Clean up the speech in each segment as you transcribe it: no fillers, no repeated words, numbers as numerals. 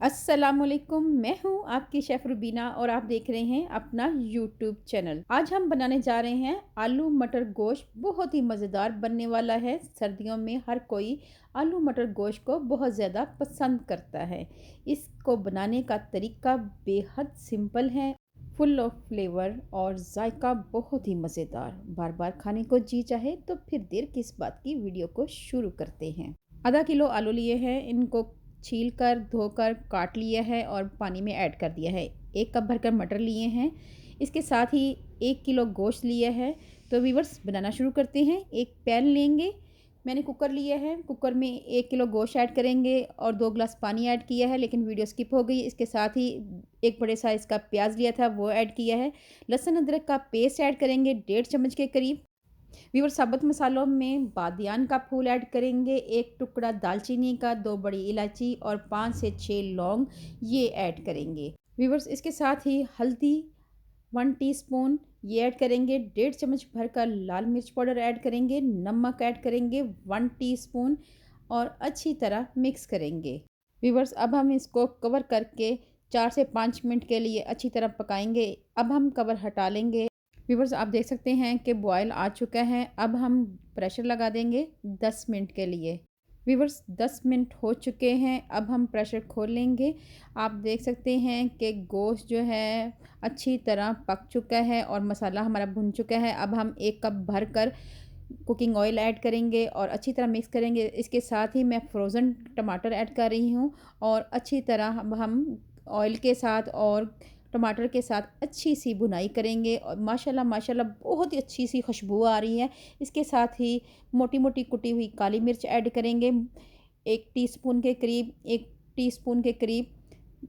अस्सलामुअलैकुम, मैं हूँ आपकी शेफ़ रुबीना और आप देख रहे हैं अपना यूट्यूब चैनल। आज हम बनाने जा रहे हैं आलू मटर गोश्त। बहुत ही मज़ेदार बनने वाला है। सर्दियों में हर कोई आलू मटर गोश्त को बहुत ज़्यादा पसंद करता है। इसको बनाने का तरीका बेहद सिंपल है, फुल ऑफ फ्लेवर और जायका बहुत ही मज़ेदार। बार बार खाने को जी चाहे तो फिर देर किस बात की, वीडियो को शुरू करते हैं। आधा किलो आलू लिए हैं, इनको छील कर धोकर काट लिया है और पानी में ऐड कर दिया है। 1 कप भरकर मटर लिए हैं, इसके साथ ही 1 किलो गोश्त लिया है। तो व्यूअर्स बनाना शुरू करते हैं। एक पैन लेंगे, मैंने कुकर लिया है, कुकर में 1 किलो गोश्त ऐड करेंगे और 2 ग्लास पानी ऐड किया है, लेकिन वीडियो स्किप हो गई। इसके साथ ही एक बड़े साइज़ का प्याज लिया था, वो ऐड किया है। लहसुन अदरक का पेस्ट ऐड करेंगे 1.5 चम्मच के करीब। व्यूअर साबुत मसालों में बादियान का फूल ऐड करेंगे, 1 टुकड़ा दालचीनी का, 2 बड़ी इलायची और 5 से 6 लौंग ये ऐड करेंगे। व्यूअर्स इसके साथ ही हल्दी 1 टीस्पून ये ऐड करेंगे, 1.5 चम्मच भरकर लाल मिर्च पाउडर ऐड करेंगे, नमक ऐड करेंगे 1 टीस्पून और अच्छी तरह मिक्स करेंगे। व्यूअर्स अब हम इसको कवर करके 4 से 5 मिनट के लिए अच्छी तरह पकाएंगे। अब हम कवर हटा लेंगे। व्यूअर्स आप देख सकते हैं कि बॉयल आ चुका है। अब हम प्रेशर लगा देंगे 10 मिनट के लिए। व्यूअर्स 10 मिनट हो चुके हैं, अब हम प्रेशर खोल लेंगे। आप देख सकते हैं कि गोश्त जो है अच्छी तरह पक चुका है और मसाला हमारा भुन चुका है। अब हम 1 कप भर कर कुकिंग ऑयल ऐड करेंगे और अच्छी तरह मिक्स करेंगे। इसके साथ ही मैं फ्रोज़न टमाटर ऐड कर रही हूँ और अच्छी तरह अब हम ऑयल के साथ और टमाटर के साथ अच्छी सी भुनाई करेंगे और माशाल्लाह माशाल्लाह बहुत ही अच्छी सी खुशबू आ रही है। इसके साथ ही मोटी मोटी कुटी हुई काली मिर्च ऐड करेंगे, 1 टीस्पून के करीब, 1 टीस्पून के करीब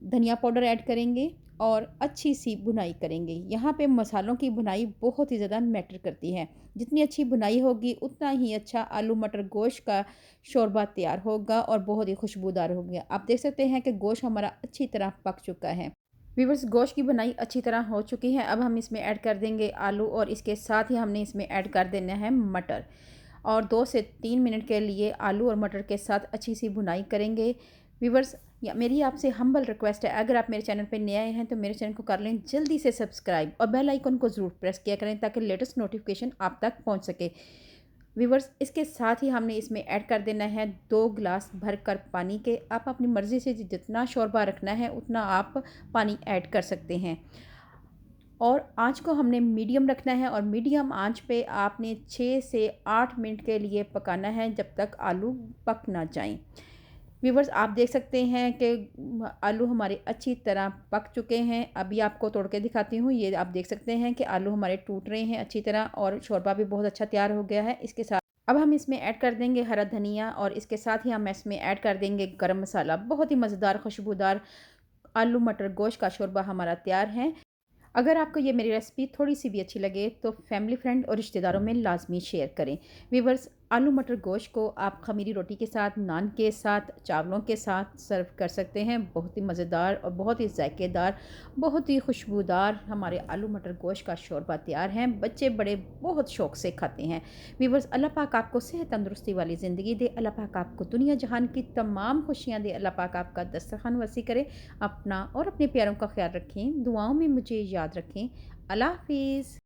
धनिया पाउडर ऐड करेंगे और अच्छी सी भुनाई करेंगे। यहाँ पे मसालों की भुनाई बहुत ही ज़्यादा मैटर करती है। जितनी अच्छी भुनाई होगी उतना ही अच्छा आलू मटर गोश्त का शोरबा तैयार होगा और बहुत ही खुशबूदार हो गया। आप देख सकते हैं कि गोश्त हमारा अच्छी तरह पक चुका है। व्यूअर्स गोश्त की भुनाई अच्छी तरह हो चुकी है। अब हम इसमें ऐड कर देंगे आलू और इसके साथ ही हमने इसमें ऐड कर देना है मटर और 2 से 3 मिनट के लिए आलू और मटर के साथ अच्छी सी भुनाई करेंगे। व्यूअर्स मेरी आपसे हम्बल रिक्वेस्ट है, अगर आप मेरे चैनल पर नए आए हैं तो मेरे चैनल को कर लें जल्दी से सब्सक्राइब और बेल आइकन को ज़रूर प्रेस किया करें ताकि लेटेस्ट नोटिफिकेशन आप तक पहुंच सके। व्यूअर्स इसके साथ ही हमने इसमें ऐड कर देना है 2 ग्लास भरकर पानी के। आप अपनी मर्ज़ी से जितना शोरबा रखना है उतना आप पानी ऐड कर सकते हैं और आँच को हमने मीडियम रखना है और मीडियम आँच पे आपने 6 से 8 मिनट के लिए पकाना है जब तक आलू पक ना जाएं। व्यूअर्स आप देख सकते हैं कि आलू हमारे अच्छी तरह पक चुके हैं। अभी आपको तोड़ के दिखाती हूँ। ये आप देख सकते हैं कि आलू हमारे टूट रहे हैं अच्छी तरह और शोरबा भी बहुत अच्छा तैयार हो गया है। इसके साथ अब हम इसमें ऐड कर देंगे हरा धनिया और इसके साथ ही हम इसमें ऐड कर देंगे गरम मसाला। बहुत ही मज़ेदार खुशबूदार आलू मटर गोश्त का शोरबा हमारा तैयार है। अगर आपको ये मेरी रेसिपी थोड़ी-सी भी अच्छी लगे तो फैमिली, फ्रेंड और रिश्तेदारों में लाज़मी शेयर करें। व्यूअर्स आलू मटर गोश्त को आप ख़मीरी रोटी के साथ, नान के साथ, चावलों के साथ सर्व कर सकते हैं। बहुत ही मज़ेदार और बहुत ही ज़ायकेदार, बहुत ही खुशबूदार हमारे आलू मटर गोश्त का शोरबा तैयार है। बच्चे बड़े बहुत शौक़ से खाते हैं। व्यूअर्स अल्लाह पाक आपको सेहत तंदुरुस्ती वाली ज़िंदगी दे। अल्लाह पाक आपको दुनिया जहान की तमाम खुशियाँ दे। अल्लाह पाक आपका दस्तरखान वसी करे। अपना और अपने प्यारों का ख्याल रखें। दुआओं में मुझे याद रखें। अल्लाह हाफ़िज़।